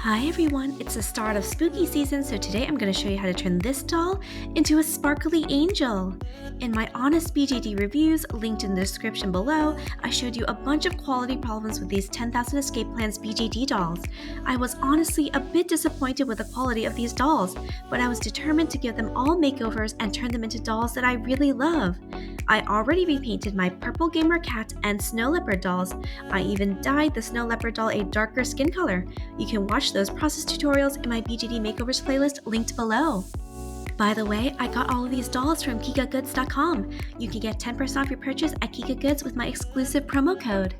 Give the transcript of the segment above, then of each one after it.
Hi everyone, it's the start of spooky season, so today I'm going to show you how to turn this doll into a sparkly angel. In my honest BJD reviews, linked in the description below, I showed you a bunch of quality problems with these 10,000 Escape Plans BJD dolls. I was honestly a bit disappointed with the quality of these dolls, but I was determined to give them all makeovers and turn them into dolls that I really love. I already repainted my purple gamer cat and snow leopard dolls. I even dyed the snow leopard doll a darker skin color. You can watch those process tutorials in my BJD Makeovers playlist linked below. By the way, I got all of these dolls from KikaGoods.com. You can get 10% off your purchase at Kika Goods with my exclusive promo code.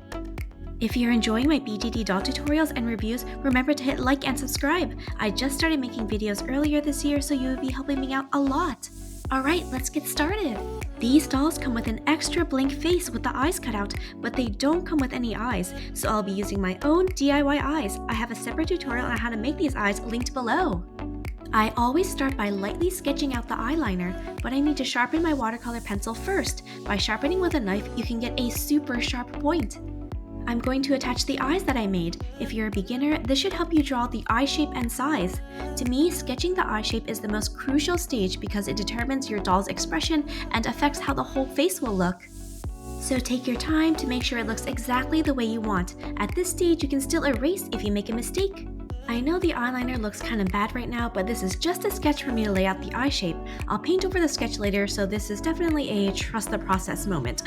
If you're enjoying my BJD doll tutorials and reviews, remember to hit like and subscribe. I just started making videos earlier this year, so you will be helping me out a lot. Alright, let's get started. These dolls come with an extra blank face with the eyes cut out, but they don't come with any eyes, so I'll be using my own DIY eyes. I have a separate tutorial on how to make these eyes linked below. I always start by lightly sketching out the eyeliner, but I need to sharpen my watercolor pencil first. By sharpening with a knife, you can get a super sharp point. I'm going to attach the eyes that I made. If you're a beginner, this should help you draw the eye shape and size. To me, sketching the eye shape is the most crucial stage because it determines your doll's expression and affects how the whole face will look. So take your time to make sure it looks exactly the way you want. At this stage, you can still erase if you make a mistake. I know the eyeliner looks kind of bad right now, but this is just a sketch for me to lay out the eye shape. I'll paint over the sketch later, so this is definitely a trust the process moment.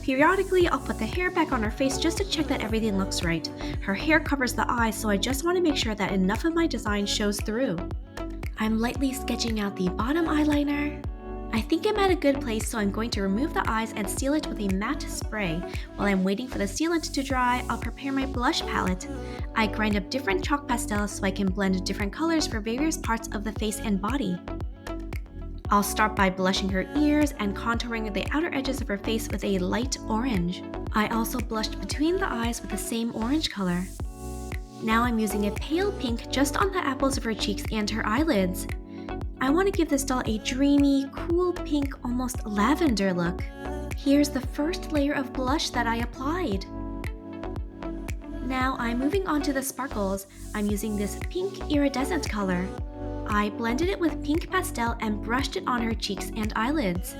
Periodically, I'll put the hair back on her face just to check that everything looks right. Her hair covers the eyes, so I just want to make sure that enough of my design shows through. I'm lightly sketching out the bottom eyeliner. I think I'm at a good place, so I'm going to remove the eyes and seal it with a matte spray. While I'm waiting for the sealant to dry, I'll prepare my blush palette. I grind up different chalk pastels so I can blend different colors for various parts of the face and body. I'll start by blushing her ears and contouring the outer edges of her face with a light orange. I also blushed between the eyes with the same orange color. Now I'm using a pale pink just on the apples of her cheeks and her eyelids. I want to give this doll a dreamy, cool pink, almost lavender look. Here's the first layer of blush that I applied. Now I'm moving on to the sparkles. I'm using this pink iridescent color. I blended it with pink pastel and brushed it on her cheeks and eyelids.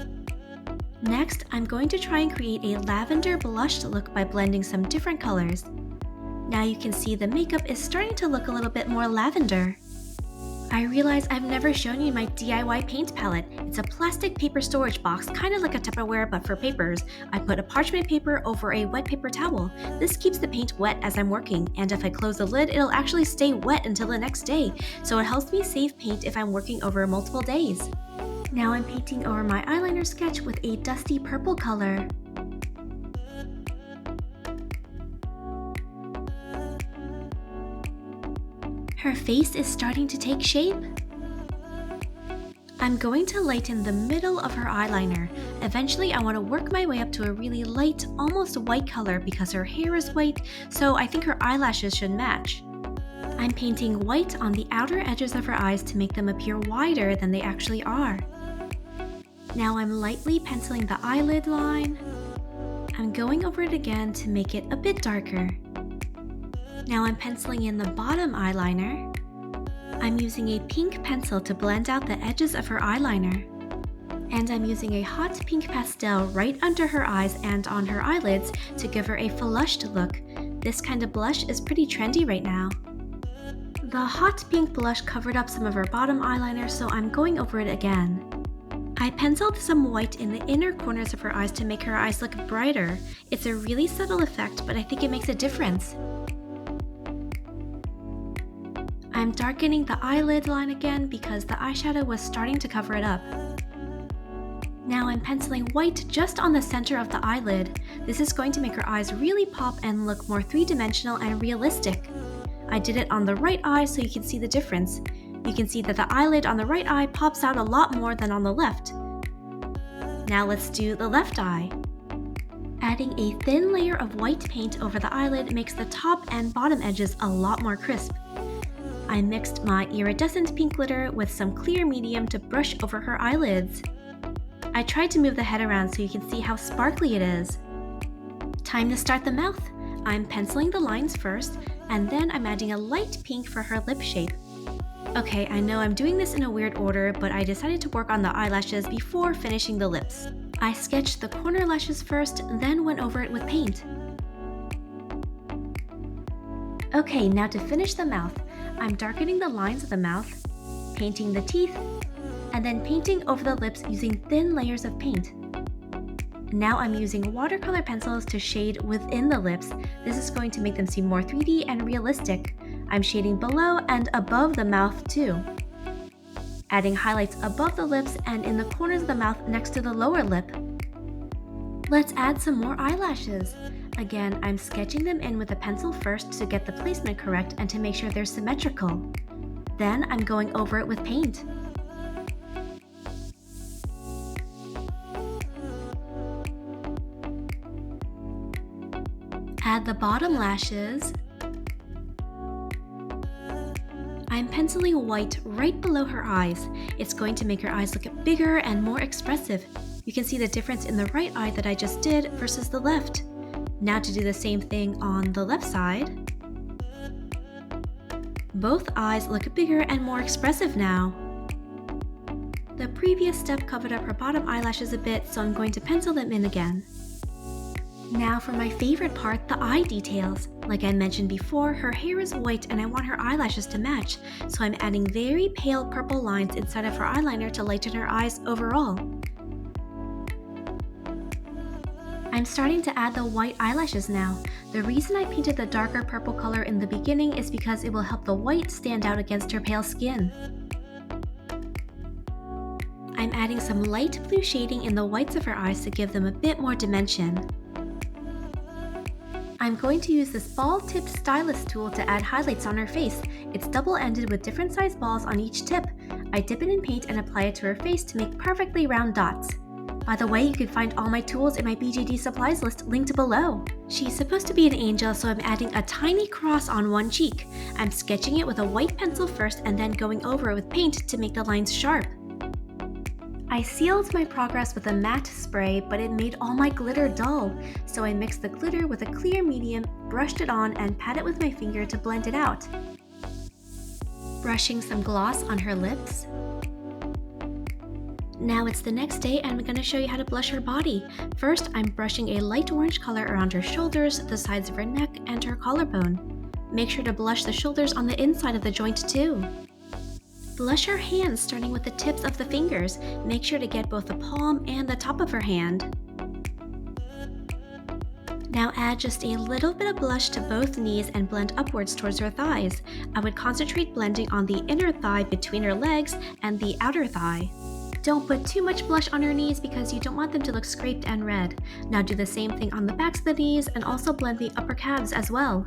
Next, I'm going to try and create a lavender blushed look by blending some different colors. Now you can see the makeup is starting to look a little bit more lavender. I realize I've never shown you my DIY paint palette. It's a plastic paper storage box, kind of like a Tupperware but for papers. I put a parchment paper over a wet paper towel. This keeps the paint wet as I'm working, and if I close the lid, it'll actually stay wet until the next day, so it helps me save paint if I'm working over multiple days. Now I'm painting over my eyeliner sketch with a dusty purple color. Her face is starting to take shape. I'm going to lighten the middle of her eyeliner. Eventually, I want to work my way up to a really light, almost white color because her hair is white, so I think her eyelashes should match. I'm painting white on the outer edges of her eyes to make them appear wider than they actually are. Now I'm lightly penciling the eyelid line. I'm going over it again to make it a bit darker. Now I'm penciling in the bottom eyeliner. I'm using a pink pencil to blend out the edges of her eyeliner. And I'm using a hot pink pastel right under her eyes and on her eyelids to give her a flushed look. This kind of blush is pretty trendy right now. The hot pink blush covered up some of her bottom eyeliner, so I'm going over it again. I penciled some white in the inner corners of her eyes to make her eyes look brighter. It's a really subtle effect, but I think it makes a difference. I'm darkening the eyelid line again because the eyeshadow was starting to cover it up. Now I'm penciling white just on the center of the eyelid. This is going to make her eyes really pop and look more three-dimensional and realistic. I did it on the right eye so you can see the difference. You can see that the eyelid on the right eye pops out a lot more than on the left. Now let's do the left eye. Adding a thin layer of white paint over the eyelid makes the top and bottom edges a lot more crisp. I mixed my iridescent pink glitter with some clear medium to brush over her eyelids. I tried to move the head around so you can see how sparkly it is. Time to start the mouth. I'm penciling the lines first, and then I'm adding a light pink for her lip shape. Okay, I know I'm doing this in a weird order, but I decided to work on the eyelashes before finishing the lips. I sketched the corner lashes first, then went over it with paint. Okay, now to finish the mouth, I'm darkening the lines of the mouth, painting the teeth, and then painting over the lips using thin layers of paint. Now I'm using watercolor pencils to shade within the lips. This is going to make them seem more 3D and realistic. I'm shading below and above the mouth too. Adding highlights above the lips and in the corners of the mouth next to the lower lip. Let's add some more eyelashes. Again, I'm sketching them in with a pencil first to get the placement correct and to make sure they're symmetrical. Then I'm going over it with paint. Add the bottom lashes. I'm penciling white right below her eyes. It's going to make her eyes look bigger and more expressive. You can see the difference in the right eye that I just did versus the left. Now to do the same thing on the left side. Both eyes look bigger and more expressive now. The previous step covered up her bottom eyelashes a bit, so I'm going to pencil them in again. Now for my favorite part, the eye details. Like I mentioned before, her hair is white and I want her eyelashes to match, so I'm adding very pale purple lines inside of her eyeliner to lighten her eyes overall. I'm starting to add the white eyelashes now. The reason I painted the darker purple color in the beginning is because it will help the white stand out against her pale skin. I'm adding some light blue shading in the whites of her eyes to give them a bit more dimension. I'm going to use this ball-tipped stylus tool to add highlights on her face. It's double-ended with different size balls on each tip. I dip it in paint and apply it to her face to make perfectly round dots. By the way, you can find all my tools in my BJD supplies list linked below. She's supposed to be an angel, so I'm adding a tiny cross on one cheek. I'm sketching it with a white pencil first and then going over it with paint to make the lines sharp. I sealed my progress with a matte spray, but it made all my glitter dull, so I mixed the glitter with a clear medium, brushed it on, and pat it with my finger to blend it out. Brushing some gloss on her lips. Now it's the next day and I'm going to show you how to blush her body. First, I'm brushing a light orange color around her shoulders, the sides of her neck, and her collarbone. Make sure to blush the shoulders on the inside of the joint too. Blush her hands starting with the tips of the fingers. Make sure to get both the palm and the top of her hand. Now add just a little bit of blush to both knees and blend upwards towards her thighs. I would concentrate blending on the inner thigh between her legs and the outer thigh. Don't put too much blush on her knees because you don't want them to look scraped and red. Now do the same thing on the backs of the knees and also blend the upper calves as well.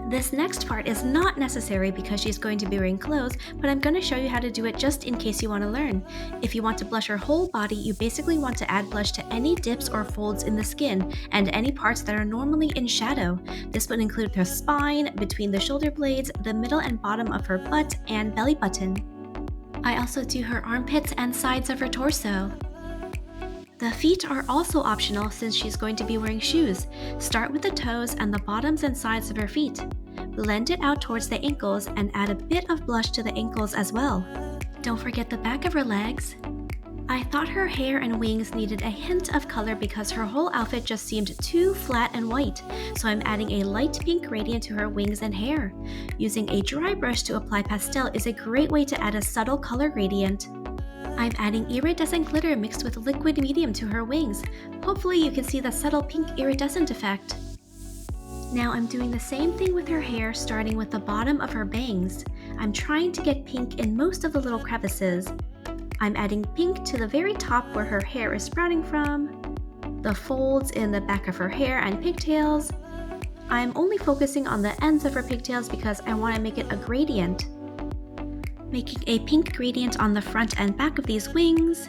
This next part is not necessary because she's going to be wearing clothes, but I'm going to show you how to do it just in case you want to learn. If you want to blush her whole body, you basically want to add blush to any dips or folds in the skin and any parts that are normally in shadow. This would include her spine, between the shoulder blades, the middle and bottom of her butt, and belly button. I also do her armpits and sides of her torso. The feet are also optional since she's going to be wearing shoes. Start with the toes and the bottoms and sides of her feet. Blend it out towards the ankles and add a bit of blush to the ankles as well. Don't forget the back of her legs. I thought her hair and wings needed a hint of color because her whole outfit just seemed too flat and white, so I'm adding a light pink gradient to her wings and hair. Using a dry brush to apply pastel is a great way to add a subtle color gradient. I'm adding iridescent glitter mixed with liquid medium to her wings. Hopefully you can see the subtle pink iridescent effect. Now I'm doing the same thing with her hair, starting with the bottom of her bangs. I'm trying to get pink in most of the little crevices. I'm adding pink to the very top where her hair is sprouting from, the folds in the back of her hair and pigtails. I'm only focusing on the ends of her pigtails because I want to make it a gradient. Making a pink gradient on the front and back of these wings.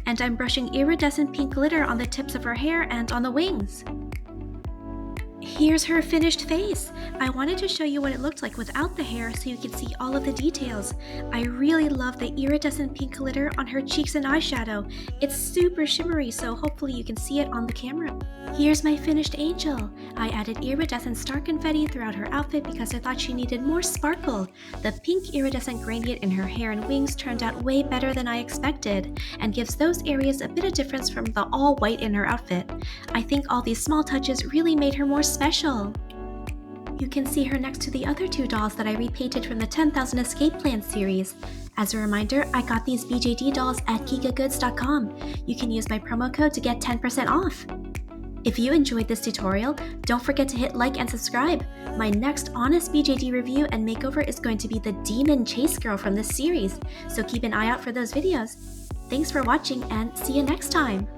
And I'm brushing iridescent pink glitter on the tips of her hair and on the wings. Here's her finished face. I wanted to show you what it looked like without the hair so you could see all of the details. I really love the iridescent pink glitter on her cheeks and eyeshadow. It's super shimmery, so hopefully you can see it on the camera. Here's my finished angel. I added iridescent star confetti throughout her outfit because I thought she needed more sparkle. The pink iridescent gradient in her hair and wings turned out way better than I expected and gives those areas a bit of difference from the all white in her outfit. I think all these small touches really made her more special. You can see her next to the other two dolls that I repainted from the 10,000 Escape Plan series. As a reminder, I got these BJD dolls at gigagoods.com. You can use my promo code to get 10% off. If you enjoyed this tutorial, don't forget to hit like and subscribe. My next honest BJD review and makeover is going to be the Demon Chase Girl from this series, so keep an eye out for those videos. Thanks for watching and see you next time!